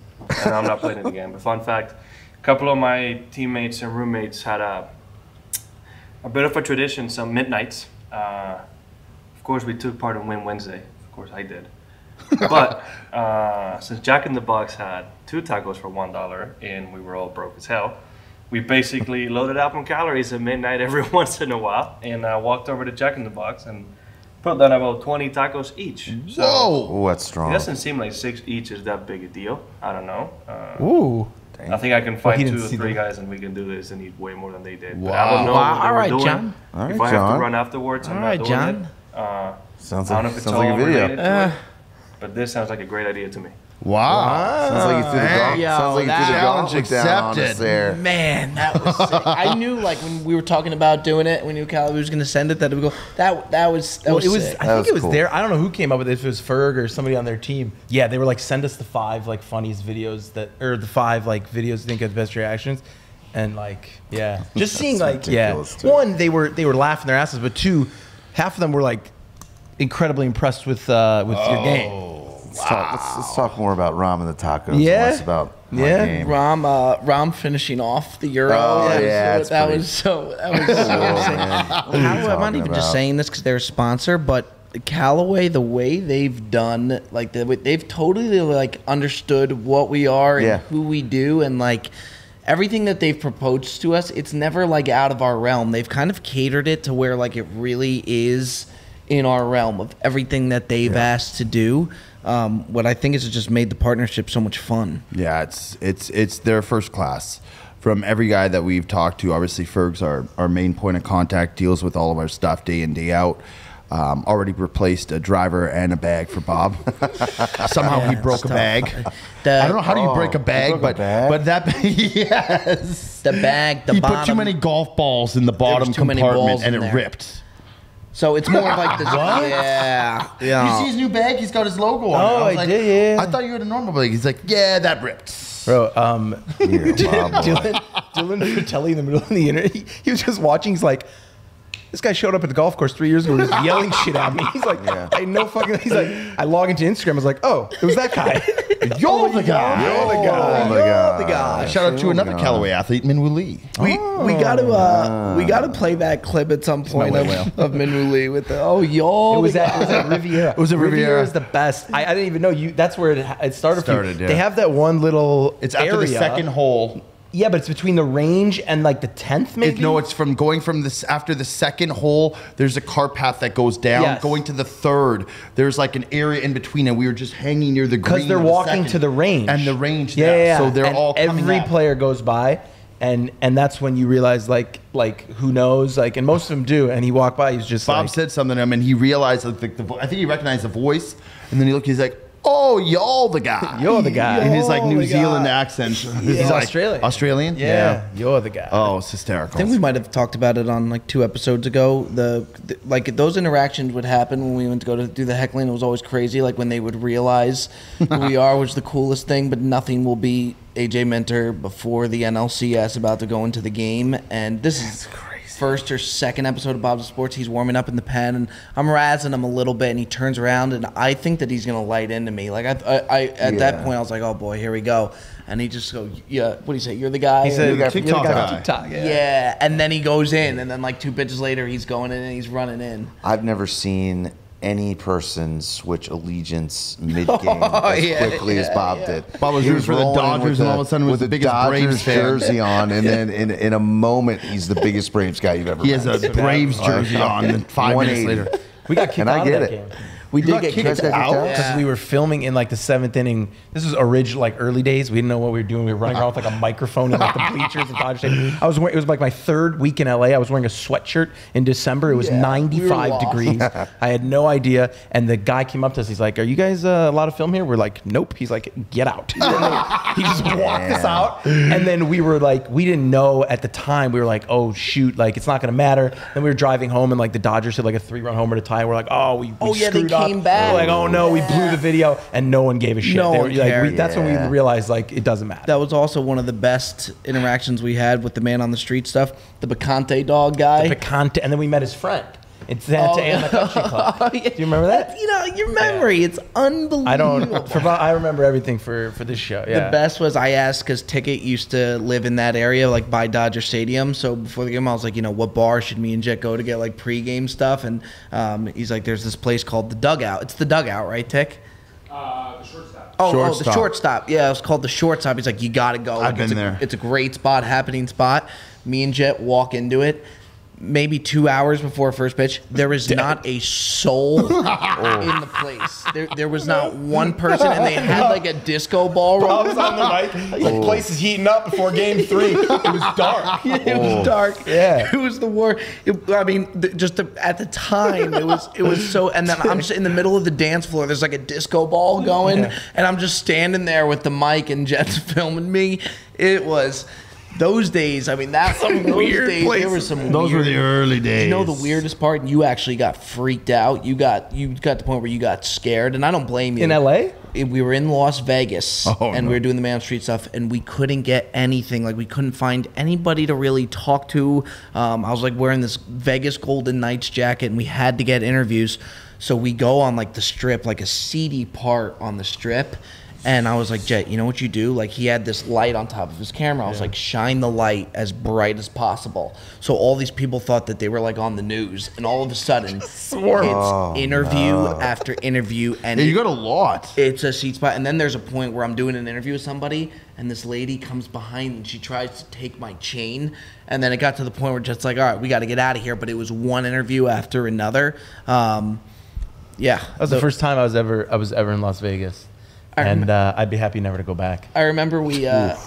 G: And I'm not playing it again. But fun fact, a couple of my teammates and roommates had a bit of a tradition, some midnights. Of course, we took part in Win Wednesday. Of course, I did. But since Jack in the Box had 2 tacos for $1 and we were all broke as hell, we basically loaded up on calories at midnight every once in a while and walked over to Jack in the Box and put down about 20 tacos each. So
B: Whoa!
C: Oh, that's
G: it
C: strong.
G: doesn't seem like 6 each is that big a deal. I don't know.
D: Ooh.
G: I think I can find
D: he
G: 2
D: didn't
G: or
D: see
G: 3
D: them.
G: guys and we can do this and eat way more than they did. But
B: Wow.
G: I don't know
A: Wow.
G: what they
A: All
G: were
A: right,
G: doing.
A: John.
C: All right,
G: If I have
C: John.
G: to run afterwards, I'm
A: All
G: not
A: right,
G: doing
A: John.
G: it.
C: Sounds
G: I don't know
C: like,
G: if it's
C: sounds
G: all
C: like a video.
G: related to it, but this sounds like a great idea to me.
B: Wow.
C: Sounds like you threw the golf.
A: Yo,
C: Sounds like you threw the
A: that-
C: gauntlet down on us
B: accepted.
C: there.
A: Man, that was sick. I knew, like, when we were talking about doing it, we knew Callaway was going to send it, that it would go, that was
D: Well, it was.
A: sick.
D: I
C: That
D: think
C: was
D: it was
C: cool.
D: there. I don't know who came up with it. If it was Ferg or somebody on their team. Yeah, they were like, send us the 5 like funniest videos that, or the 5 like videos you think have the best reactions, and like, yeah, just seeing like,
C: ridiculous, too.
D: one, they were laughing their asses, but 2, half of them were like incredibly impressed with your game.
C: Let's talk more about Ram and the tacos.
D: Yeah?
C: Less about my
D: Yeah.
C: game.
A: Rom finishing off the Euro.
C: Oh, yeah, it's
A: that
C: pretty-
A: was so that was so
C: Oh,
A: sick.
C: man. What are you
A: I'm not
C: talking
A: even just
C: about?
A: saying this because they're a sponsor, but Callaway, the way they've done, like they've totally like understood what we are and
C: Yeah.
A: who we do, and like everything that they've proposed to us, it's never like out of our realm. They've kind of catered it to where like it really is in our realm of everything that they've asked to do. What I think is it just made the partnership so much fun.
B: Yeah, it's their first class. From every guy that we've talked to, obviously Ferg's our main point of contact, deals with all of our stuff day in, day out. Already replaced a driver and a bag for Bob. Somehow he broke a
A: tough.
B: bag.
A: The-
B: I don't know how do you break a
C: he
B: bag,
C: broke a
B: but
C: bag?
B: but that yes.
A: The bag, the
B: He
A: bottom.
B: put too many golf balls in the bottom
A: too many
B: compartment
A: balls
B: and
A: in
B: it
A: there.
B: ripped.
A: So it's more of like this. Yeah.
B: You
A: Yeah.
B: see his new bag? He's got his logo on it.
D: Oh,
B: was
D: I
B: like,
D: did, yeah.
B: I thought you had a normal bag. He's like, yeah, that ripped.
D: Bro,
C: Here, Bob, boy.
D: Dylan Fratelli in the middle of the internet, he was just watching. He's like, this guy showed up at the golf course 3 years ago and was yelling shit at me. He's like,
C: Yeah.
D: I know fucking. He's like, I log into Instagram. I was like, oh, it was that guy.
B: You're the guy.
D: You're the guy.
C: Oh, my
D: You're
C: God.
D: the guy.
B: Shout out to another Callaway athlete, Minwoo Lee.
A: We gotta play that clip at some point
B: white whale.
A: of Minwoo Lee with the yo.
D: It was at Riviera.
B: It was at Riviera.
D: is the best. I didn't even know you. That's where it started. For you.
B: Started, yeah.
D: They have that one little.
B: It's after the
D: area.
B: second hole.
D: Yeah, but it's between the range and like the 10th, maybe.
B: No, it's from going from this after the second hole. There's a cart path that goes down.
D: Yes.
B: Going to the third, there's like an area in between, and we were just hanging near the green.
D: Because they're
B: of the
D: walking
B: second.
D: to the range.
B: And the range,
D: Yeah.
B: So they're
D: and
B: all coming
D: every
B: up.
D: player goes by, and that's when you realize like who knows, like, and most of them do. And he walked by, he's just
B: Bob
D: like,
B: said something to him, and he realized like I think he recognized the voice, and then he looked. He's like, "Oh, y'all the guy.
D: You're the guy."
B: In his like New
D: the
B: Zealand
D: guy.
B: accent.
D: He's
B: like,
D: Australian.
B: Australian?
D: Yeah, you're the guy.
B: Oh, it's hysterical.
A: I think we might have talked about it on like 2 episodes ago. Like those interactions would happen when we went to go to do the heckling. It was always crazy. Like when they would realize who we are, which is the coolest thing. But nothing will be AJ Minter before the NLCS about to go into the game. And this is crazy. First or second episode of Bob's Sports, he's warming up in the pen, and I'm razzing him a little bit, and he turns around, and I think that he's gonna light into me. Like I at that point, I was like, oh boy, here we go. And he just goes, yeah, what do you say? You're the guy.
D: He said,
B: You're the guy.
D: TikTok,
A: Yeah, and then he goes in, and then like 2 pitches later, he's going in and he's running in.
C: I've never seen any person switch allegiance mid-game as quickly as Bob did.
B: Bob was rooting for the
C: rolling
B: Dodgers,
C: with
B: and all of a sudden was
C: with
B: the biggest
C: Dodgers
B: Braves fan.
C: jersey on, and then in a moment, he's the biggest Braves guy you've ever
B: He
C: met.
B: has a Braves jersey on, and 5 minutes
C: 180.
B: later.
D: We got kicked
C: And I
D: out
C: get
D: of that
C: it.
D: game.
A: We did
B: got
A: get
B: kicked
A: kicked
B: out?
A: out
D: Because we were filming in like the 7th inning. This was original, like early days. We didn't know what we were doing. We were running around with like a microphone in like the bleachers at Dodger Stadium. It was like my 3rd week in LA. I was wearing a sweatshirt in December. It was 95 degrees. I had no idea. And the guy came up to us. He's like, "Are you guys a lot of film here?" We're like, "Nope." He's like, "Get out." And then he just walked us out. And then we were like, we didn't know at the time. We were like, "Oh shoot, like it's not gonna matter." Then we were driving home, and like the Dodgers hit like a 3-run homer to tie. We're like, "Oh, we
A: yeah, they
D: screwed up."
A: came back.
D: We're like, "Oh no, we blew the video," and no one gave a shit.
A: No
D: They were
A: one
D: like,
A: cared.
D: that's when we realized like it doesn't matter.
A: That was also one of the best interactions we had with the man on the street stuff, the Bacante dog guy.
D: Picante, and then we met his friend. It's Santa Ana Country Club. Do you remember that?
A: You know, your memory, it's unbelievable.
D: I don't. I remember everything for this show. Yeah.
A: The best was I asked because Ticket used to live in that area, like by Dodger Stadium. So before the game, I was like, what bar should me and Jet go to get like pregame stuff? And he's like, there's this place called the Dugout. It's the Dugout, right, Tick?
E: The shortstop.
A: Oh, the
B: Shortstop.
A: shortstop. Yeah, it was called the Shortstop. He's like, you got to go.
B: I've been
A: it's
B: there.
A: It's a great spot, happening spot. Me and Jet walk into it. Maybe 2 hours before first pitch, there is not a soul in the place. There was not one person, and they had like a disco ball
D: I
A: roll.
D: was on the mic. He's like, place is heating up before game 3. It was dark.
A: It was dark.
D: Yeah.
A: It was the war. At the time, it was so. And then I'm just in the middle of the dance floor. There's like a disco ball going, and I'm just standing there with the mic, and Jet's filming me. It was. Those days, I mean, that's some weird days. There were some.
B: Those were the early days.
A: You know the weirdest part? You actually got freaked out. You got to the point where you got scared, and I don't blame you.
D: In LA?
A: We were in Las Vegas, and
B: no.
A: we were doing the Man on the Street stuff, and we couldn't get anything. Like we couldn't find anybody to really talk to. I was like wearing this Vegas Golden Knights jacket, and we had to get interviews. So we go on like the strip, like a seedy part on the strip. And I was like, Jet, you know what you do? Like, he had this light on top of his camera. I was like, shine the light as bright as possible. So all these people thought that they were, like, on the news. And all of a sudden, it's interview after interview. And
B: Yeah, you got a lot.
A: it's a seat spot. And then there's a point where I'm doing an interview with somebody, and this lady comes behind, and she tries to take my chain. And then it got to the point where Jet's like, all right, we got to get out of here. But it was one interview after another. Yeah.
D: That was the first time I was ever in Las Vegas. And I'd be happy never to go back.
A: I remember we sat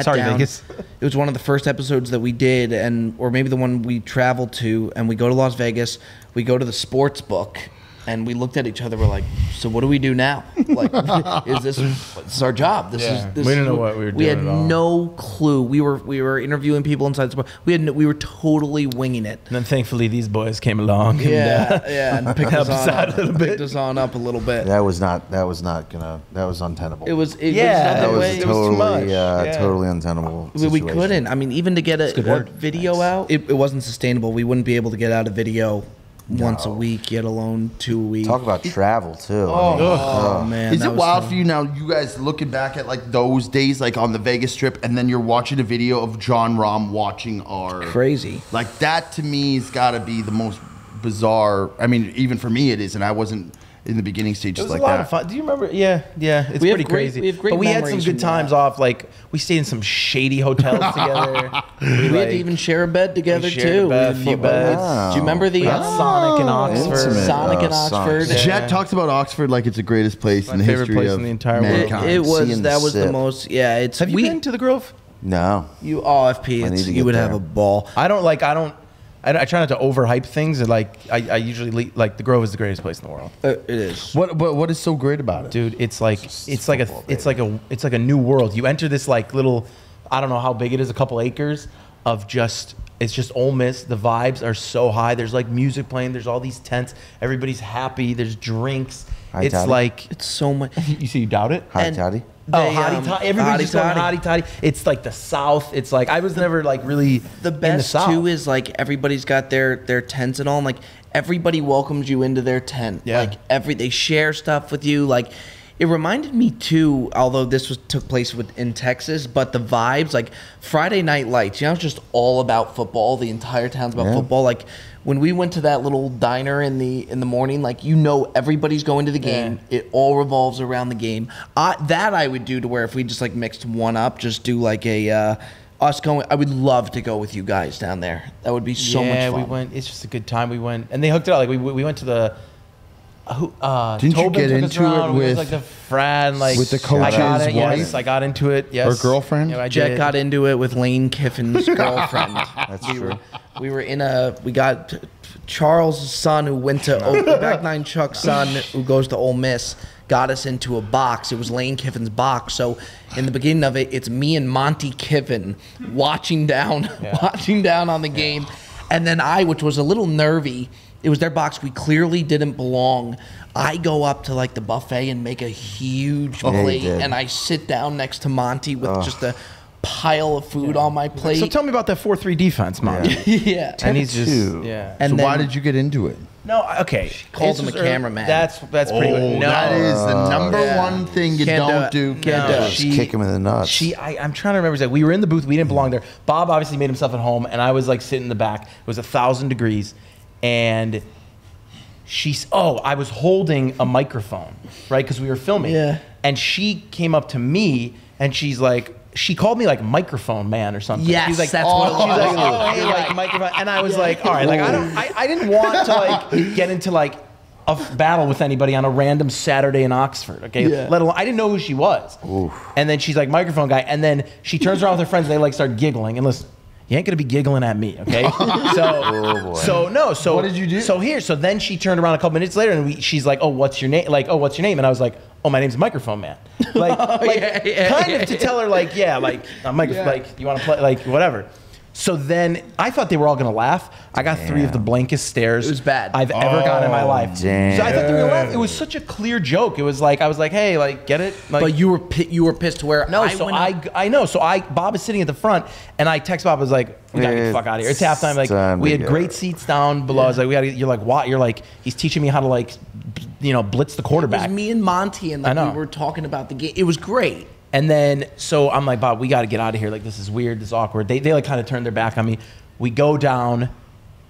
D: sorry,
A: down.
D: Vegas.
A: It was one of the first episodes that we did, or maybe the one we traveled to, and we go to Las Vegas. We go to the sports book, and we looked at each other. We're like, so what do we do now? Like, this is our job? This
D: Yeah.
A: is
D: We didn't know what we were
A: We had
D: doing at all.
A: no clue. We were interviewing people inside the sport. We were totally winging it.
D: And then thankfully these boys came along.
A: And picked
D: helped
A: us
D: us out a little bit.
A: Picked us on up a little bit.
C: That was untenable.
A: It was
C: that
A: nothing
C: was
A: way.
C: totally,
D: much. Yeah.
C: totally untenable.
A: We
C: situation.
A: couldn't. I mean, even to get
D: good
A: a
D: work.
A: video out, it wasn't sustainable. We wouldn't be able to get out a video once a week, yet alone 2 a week.
C: Talk about travel too.
A: Oh, man.
B: Is
A: that
B: it
A: was
B: wild
A: tough.
B: for you now, you guys looking back at like those days, like on the Vegas Strip, and then you're watching a video of John Rahm watching our...
A: Crazy.
B: Like that to me has got to be the most bizarre. I mean, even for me it is, and I wasn't in the beginning
D: It
B: stages
D: was
B: like
D: a lot
B: that.
D: of fun. Do you remember? Yeah, it's
A: We have
D: pretty
A: great-
D: crazy.
A: we have great
D: but we had some
A: memories
D: good
A: from
D: times
A: that.
D: off. Like we stayed in some shady hotels together.
A: We had to even share a bed together
D: shared a
A: too.
D: bed, a
A: We-
D: few beds.
A: Do you remember the
D: We got Sonic in Oxford.
C: Intimate.
A: Sonic in
C: Sonic.
A: Oxford?
B: Jet talks about Oxford like it's the greatest place in the
D: favorite
B: history
D: place
B: of
D: in the entire world.
B: mankind.
A: It was
C: Seeing
A: that
C: the
A: was the
C: sip.
A: most. Yeah, it's.
D: Have you been to the Grove?
C: No.
A: You OFP?
C: I need
A: It's,
C: to
A: you
C: get
A: would have
C: there.
A: a ball.
D: I try not to overhype things. And like I usually like the Grove is the greatest place in the world,
A: It is.
B: What is so great about it?
D: dude. It's like a new world. You enter this like little, I don't know how big it is, a couple acres of just. It's just Ole Miss. The vibes are so high. There's like music playing. There's all these tents. Everybody's happy. There's drinks.
C: Hi,
D: It's
C: Toddy.
D: like
A: It's so much.
D: you see, you doubt it.
C: Hi,
A: And-
C: Toddy.
D: Oh,
A: They,
D: hottie toddy. Everybody's just going
A: hottie
D: hottie toddy. It's like the South. It's like I was never like really
A: The
D: in
A: best
D: South.
A: too is like everybody's got their tents and all. And like everybody welcomes you into their tent.
D: Yeah.
A: Like they share stuff with you. Like it reminded me too, although this took place in Texas, but the vibes like Friday Night Lights. You know, it's just all about football. The entire town's about
C: Yeah.
A: football. Like when we went to that little diner in the morning, like everybody's going to the game.
D: Yeah.
A: It all revolves around the game. That I would do to where if we just like mixed one up, just do like a us going. I would love to go with you guys down there. That would be so much fun.
D: we went. It's just a good time. We went and they hooked it up. Like we went to the.
B: Didn't you
D: Tobin
B: get
D: took us
B: into it
D: around. We went to,
B: with-
D: like the frat, like
B: with the
D: I got
B: coach's
D: it, yes,
B: wife?
D: I got into it. Yes,
B: Or girlfriend?
D: Yeah, I
A: Jet
D: did.
A: got into it with Lane Kiffin's girlfriend.
C: That's true.
A: We got Charles' son who went to back nine Chuck's son who goes to Ole Miss got us into a box. It was Lane Kiffin's box. So in the beginning of it, it's me and Monty Kiffin watching down on the game, and then which was a little nervy. It was their box. We clearly didn't belong. I go up to like the buffet and make a huge
C: you
A: plate,
C: did.
A: and I sit down next to Monty with just a pile of food on my plate.
D: So tell me about that 4-3 defense, Mom.
A: yeah.
D: And he's just
C: Two.
D: yeah.
A: And
B: So
A: then
B: why did you get into it?
D: No, okay.
A: called him a
D: This was
A: cameraman.
D: That's pretty good. No,
B: that is the number
A: Yeah.
B: one thing you
A: Can't
B: don't
A: do
B: do.
A: it. Can't do it.
C: Just kick him in the nuts.
D: I'm trying to remember exactly. We were in the booth. We didn't belong there. Bob obviously made himself at home, and I was like sitting in the back. It was 1,000 degrees, and I was holding a microphone, right? Because we were filming.
A: Yeah.
D: And she came up to me, and she called me like microphone man or something.
A: Yes,
D: she's like,
A: that's what it
D: she's
A: was.
D: like, oh, hey, like microphone. And I was like, all right, like I didn't want to like get into like a battle with anybody on a random Saturday in Oxford. Okay,
A: Yeah.
D: let alone I didn't know who she was. And then she's like microphone guy, and then she turns around with her friends. And they like start giggling, and listen. You ain't gonna be giggling at me, okay? So
B: What did you do?
D: So then she turned around a couple minutes later, and she's like, "Oh, what's your name?" Like, "Oh, what's your name?" And I was like, "Oh, my name's Microphone Man." Like, kind of to tell her, like, yeah, like, I'm like, you want to play, like, whatever. So then I thought they were all gonna laugh. I got 3 of the blankest stares
A: It was bad.
D: I've ever gotten in my life.
C: damn.
D: So I thought they were gonna laugh. It was such a clear joke. It was like I was like, hey, like, get it? Like,
A: But you were pissed to where
D: no,
A: I
D: so
A: went up-
D: I know. So Bob is sitting at the front, and I text Bob. I was like, "We gotta get the fuck out of here. It's halftime." Like
C: time
D: we
C: to
D: had
C: go.
D: great seats down below. I was like, "We gotta." You're like, "What?" You're like, "He's teaching me how to like, blitz the
A: It
D: quarterback."
A: was me and Monty, and
D: I
A: like
D: know.
A: we were talking about the game. It was great.
D: And then so I'm like, "Bob, we got to get out of here. Like this is weird. This is awkward." They like kind of turned their back on me. We go down,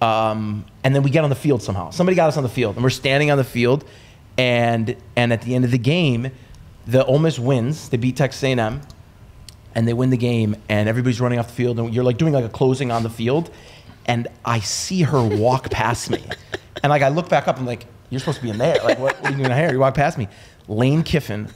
D: and then we get on the field somehow. Somebody got us on the field, and we're standing on the field, and at the end of the game, the Ole Miss wins. They beat Texas A&M, and they win the game, and everybody's running off the field, and you're like doing like a closing on the field, and I see her walk past me, and like I look back up, I'm like, "You're supposed to be in there. Like what are you doing here?" You walk past me. Lane Kiffin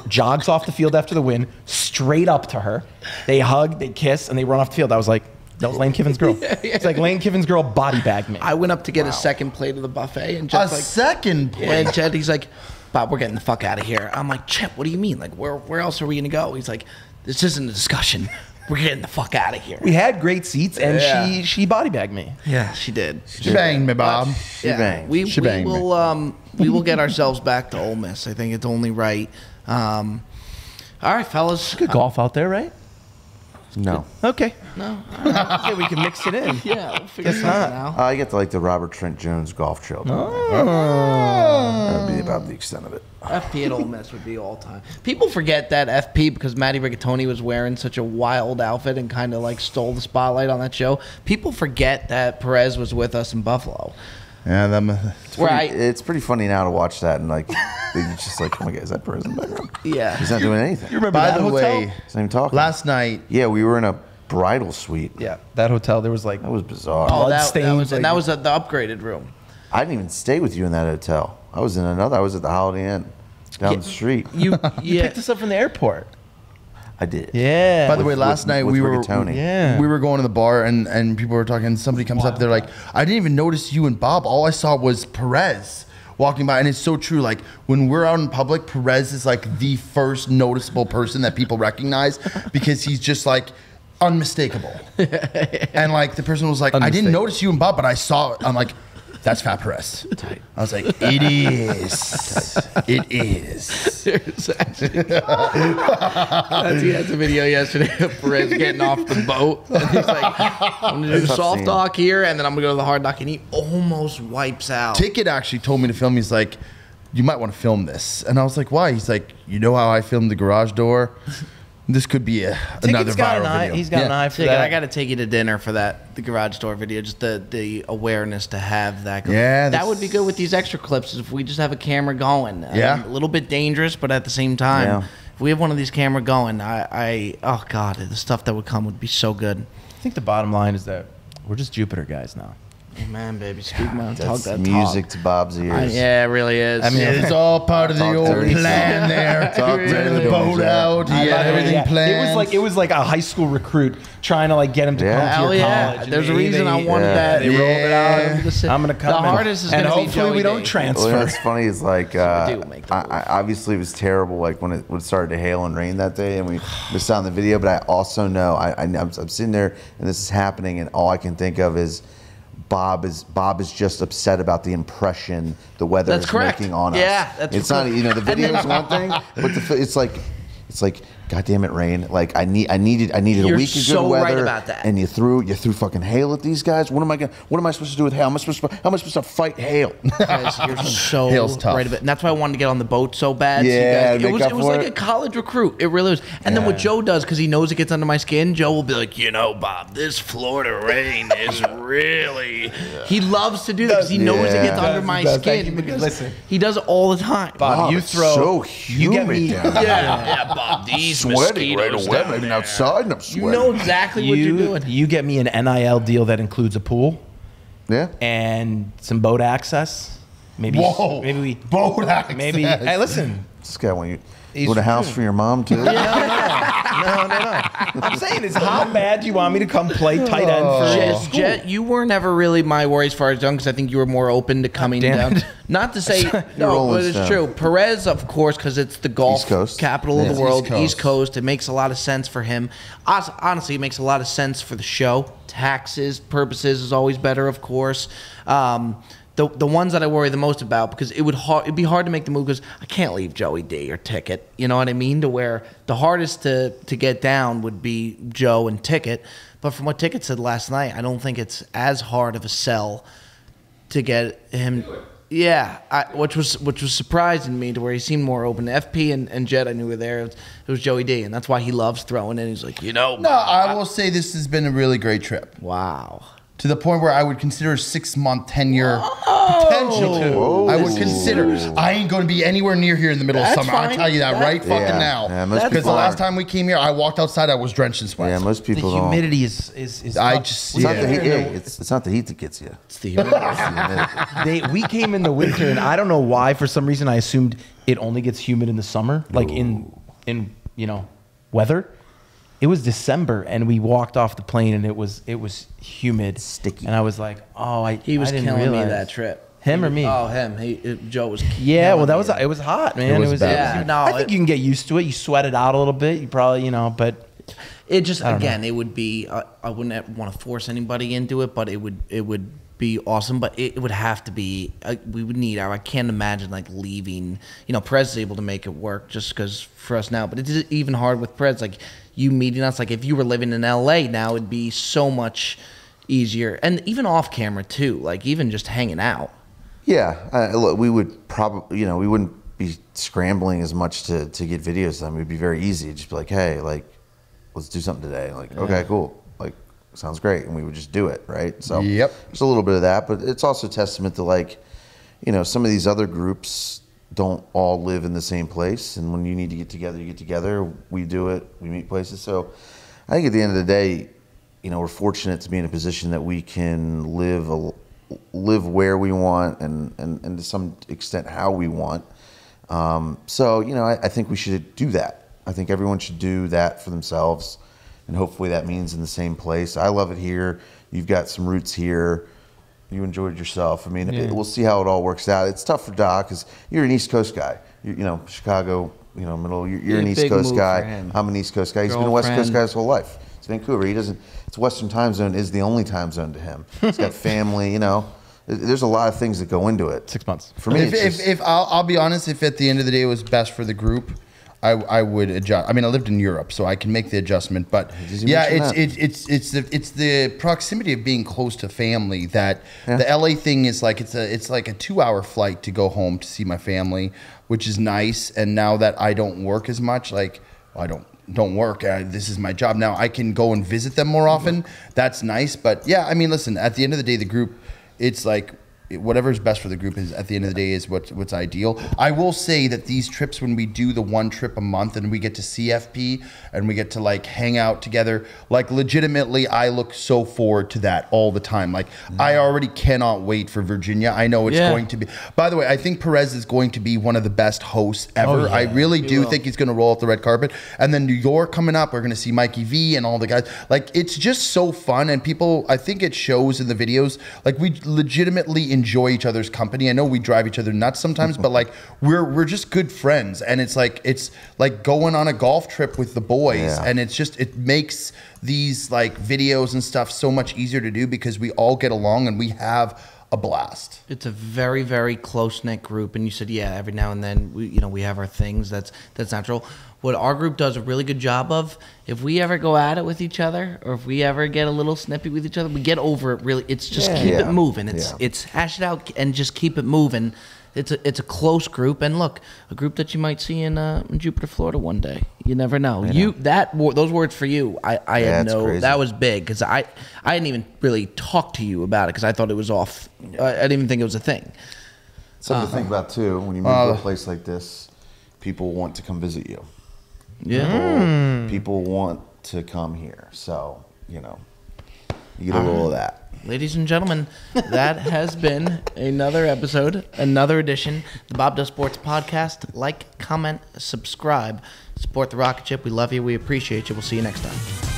D: jogs off the field after the win, straight up to her. They hug, they kiss, and they run off the field. I was like, that was Lane Kiffin's girl. It's like Lane Kiffin's girl body bagged me.
A: I went up to get a second plate of the buffet, and
B: A
A: Jed's like,
B: second play.
A: and Jed, he's like, "Bob, we're getting the fuck out of here." I'm like, "Chet, what do you mean? Like, where else are we gonna go?" He's like, "This isn't a discussion. We're getting the fuck out of here."
D: We had great seats, and
A: Yeah.
D: she body bagged me.
A: Yeah, she did.
B: She banged me, Bob.
A: Yeah,
C: banged.
A: we
B: banged me.
A: will we will get ourselves back to Ole Miss. I think it's only right. All right, fellas.
D: Good golf out there, right?
C: No.
D: Okay.
A: No,
D: Okay, we can mix it in.
A: yeah, we'll figure
D: Guess
A: something
D: not.
A: out.
C: I get to like the Robert Trent Jones golf trail. That would be about the extent of it.
A: FP at Ole Miss would be all time. People forget that FP because Matty Rigatoni was wearing such a wild outfit and kind of like stole the spotlight on that show. People forget that Perez was with us in Buffalo.
B: Yeah,
A: Right.
C: It's pretty funny now to watch that and like, it's just like, oh my god, is that Perez in the background?
A: Yeah.
C: He's not doing anything.
D: You remember
B: by
D: that
B: the
D: hotel?
B: way,
C: He's not even talking.
B: last night,
C: Yeah, we were in a bridal suite.
D: Yeah, that hotel. There was like
C: That was bizarre.
A: Oh, that
D: Bloodstains,
A: was
D: like-
A: and that was at the upgraded room.
C: I didn't even stay with you in that hotel. I was in another. I was at the Holiday Inn down the street.
A: You
D: you picked us up from the airport.
C: I did.
D: Yeah.
B: by the way, last night
C: with
B: we were
C: Rigatoni.
D: Yeah.
B: we were going to the bar and people were talking. And somebody comes up, they're like, I didn't even notice you and Bob. All I saw was Perez walking by, and it's so true. Like when we're out in public, Perez is like the first noticeable person that people recognize because he's just like unmistakable. And like the person was like, I didn't notice you and Bob, but I saw it. I'm like, that's Fat Perez. Tight. I was like, it is. It is.
A: There's actually, he had the video yesterday of Perez getting off the boat. And he's like, I'm going to do the
C: Tough
A: soft
C: scene.
A: dock here, and then I'm going to go to the hard dock. And he almost wipes out.
B: Ticket actually told me to film. He's like, you might want to film this. And I was like, why? He's like, you know how I filmed the garage door? This could be another
D: got
B: viral
D: an eye.
B: video.
D: He's got an eye for
A: Ticket,
D: that.
A: I got to take you to dinner for the garage door video. Just the awareness to have that.
B: Yeah,
A: that would be good with these extra clips if we just have a camera going.
B: Yeah.
A: A little bit dangerous, but at the same time,
C: Yeah.
A: if we have one of these camera going, oh god, the stuff that would come would be so good.
D: I think the bottom line is that we're just Jupiter guys now.
A: Man, baby, speak my talk
C: That's
A: that
C: music
A: talk.
C: to Bob's ears.
A: Yeah, it really is.
D: I mean,
B: It's all part of the
C: Talk
B: old
C: dirty.
B: plan there.
C: Talk
B: Renting
C: dirty.
B: the boat out. He had everything planned.
D: It was like a high school recruit trying to like get him to
C: Yeah.
D: come to
A: hell
D: your
A: yeah,
D: college. and
A: there's a
D: they-
A: reason I wanted
C: yeah.
A: that.
D: They rolled it out.
A: I'm
D: I'm gonna come.
A: The
D: in.
A: hardest is
D: and
A: gonna be
D: hopefully
A: Joey
D: we don't
A: D.
D: transfer.
C: Well, what's funny is like
A: do make the
C: I obviously it was terrible like when it started to hail and rain that day and we missed out on the video. But I also know I'm sitting there and this is happening and all I can think of is Bob is just upset about the impression the weather
A: That's
C: is
A: correct.
C: making on
A: Yeah,
C: us.
A: that's
C: It's not
A: correct.
C: the video is one thing, but it's like God damn it, rain! Like I needed a
A: You're
C: week of good
A: so
C: weather,
A: right about that.
C: and you threw fucking hail at these guys. What am I supposed to do with hail? How am I supposed to fight hail?
A: Guys, you're so
B: Hail's tough.
A: right about, and that's why I wanted to get on the boat so bad.
C: Yeah,
A: so you
C: make
A: guys,
C: up
A: it was
C: for
A: like
C: it.
A: a college recruit. It really was. And then what Joe does, because he knows it gets under my skin, Joe will be like, Bob, this Florida rain is really. He loves to do that because he knows it gets
C: Yeah.
A: under my
D: He does. Thank
A: skin.
D: you.
A: Because
D: Listen.
A: he does it all the time.
D: Bob, you
C: it's
D: throw.
C: so
D: you get
C: humid
D: me.
C: down there.
A: Yeah, Bob. These
C: Sweating right
A: mosquitoes
C: away.
A: down
C: I'm even
A: there.
C: outside and I'm sweating.
A: You know exactly what you're doing.
D: You get me an NIL deal that includes a pool
C: Yeah.
D: and some boat access. Maybe.
B: Whoa.
D: Maybe we.
B: boat access.
D: Maybe. Hey, listen.
C: This guy want you.
D: He's
C: You want a house for your mom too?
D: No. I'm saying, is how bad do you want me to come play tight end for school?
A: Jet, you were never really my worry as far as young because I think you were more open to coming
D: damn
A: down.
D: it.
A: Not to say no,
C: Rolling
A: but it's
C: Stone.
A: true. Perez, of course, because it's the golf
C: East Coast.
A: capital of
C: Yeah.
A: the world,
B: East Coast.
A: East Coast. It makes a lot of sense for him. Honestly, it makes a lot of sense for the show. Taxes purposes is always better, of course. The ones that I worry the most about because it'd be hard to make the move because I can't leave Joey D or Ticket. You know what I mean? To where the hardest to get down would be Joe and Ticket. But from what Ticket said last night, I don't think it's as hard of a sell to get him. Yeah, which was surprising me to where he seemed more open. FP and Jet I knew were there. It was Joey D, and that's why he loves throwing. And he's like,
B: No, I will say this has been a really great trip.
A: wow.
B: To the point where I would consider a 6-month tenure potential. I would consider. I ain't going to be anywhere near here in the middle of
A: That's
B: summer. I'll
A: fine.
B: tell you that right fucking
C: Yeah.
B: now.
C: Yeah, most
B: Because the
C: people
B: last
C: aren't.
B: time we came here, I walked outside, I was drenched in sweat.
C: Yeah, most
D: The
C: people don't.
D: humidity is
B: I
D: tough.
B: just-
C: It's not the
B: Yeah.
C: heat. Hey, it's not the heat that gets you.
A: It's the
D: We came in the winter, and I don't know why. For some reason, I assumed it only gets humid in the summer, like in weather. It was December, and we walked off the plane, and it was humid,
C: Sticky.
D: and I was like, oh,
A: He was
D: I didn't
A: killing me
D: realize.
A: that trip.
D: Him or me?
A: Oh, him. Joe was.
D: Yeah, well,
A: killing
D: that
A: me.
D: was it was hot, man.
B: It was bad.
A: Yeah, no,
D: I think you can get used to it. You sweat it out a little bit. You probably, but
A: It just
D: don't
A: again, it would be. I wouldn't want to force anybody into it, but it would be awesome. But it would have to be. We would need. I can't imagine like leaving. Perez is able to make it work just because for us now. But it's even hard with Perez. Like you meeting us. Like if you were living in LA now, it'd be so much easier. And even off camera too. Like even just hanging out.
C: Yeah, look, we would probably, we wouldn't be scrambling as much to get videos done. It'd be very easy. Just be like, hey, like, let's do something today. Like, okay, cool. Like, sounds great, and we would just do it, right? So
B: Yep.
C: there's a little bit of that, but it's also a testament to, like, you know, some of these other groups don't all live in the same place, and when you need to get together, you get together. We do it. We meet places. So I think at the end of the day, you know, we're fortunate to be in a position that we can live where we want and to some extent how we want. So, you know, I think we should do that. I think everyone should do that for themselves, and hopefully that means in the same place. I love it here. You've got some roots here. You enjoyed yourself. I mean, we'll see how it all works out. It's tough for Doc because you're an East Coast guy. You know, Chicago, you know, middle. You're an East Coast guy. I'm an East Coast guy. He's been a West Coast guy his whole life. It's Vancouver. He doesn't. It's Western time zone is the only time zone to him. He's got family. You know, there's a lot of things that go into it.
D: 6 months
C: for me.
B: If I'll be honest, if at the end of the day it was best for the group, I would adjust. I mean, I lived in Europe, so I can make the adjustment. But yeah, it's the proximity of being close to family that the LA thing is like. It's like a 2-hour flight to go home to see my family, which is nice. And now that I don't work as much, like I don't work. This is my job now. I can go and visit them more often. That's nice. But yeah, I mean, listen. At the end of the day, the group, it's like. Whatever's best for the group is at the end of the day is what's ideal. I will say that these trips, when we do the one trip a month and we get to CFP and we get to like hang out together, like legitimately, I look so forward to that all the time. Like I already cannot wait for Virginia. I know it's going to be. By the way, I think Perez is going to be one of the best hosts ever. I really do think he's going to roll out the red carpet. And then New York coming up, we're going to see Mikey V and all the guys. Like it's just so fun, and people. I think it shows in the videos. Like we legitimately enjoy each other's company. I know we drive each other nuts sometimes, but like we're just good friends, and it's like going on a golf trip with the boys, and it makes these like videos and stuff so much easier to do because we all get along and we have a blast.
A: It's a very, very close-knit group, and you said, every now and then we have our things. That's natural. What our group does a really good job of, if we ever go at it with each other, or if we ever get a little snippy with each other, we get over it really. It's just keep it moving. It's hash it out and just keep it moving. It's a close group, and look, a group that you might see in Jupiter, Florida one day. You never know. Those words for you, I had no. Crazy. That was big because I didn't even really talk to you about it because I thought it was off. I didn't even think it was a thing.
C: Something to think about too. When you move to a place like this, people want to come visit you. People want to come here, so you get a little of that.
A: Ladies and gentlemen, that has been another episode, another edition, the Bob Does Sports Podcast. Like, comment, subscribe, support the rocket ship. We love you. We appreciate you. We'll see you next time.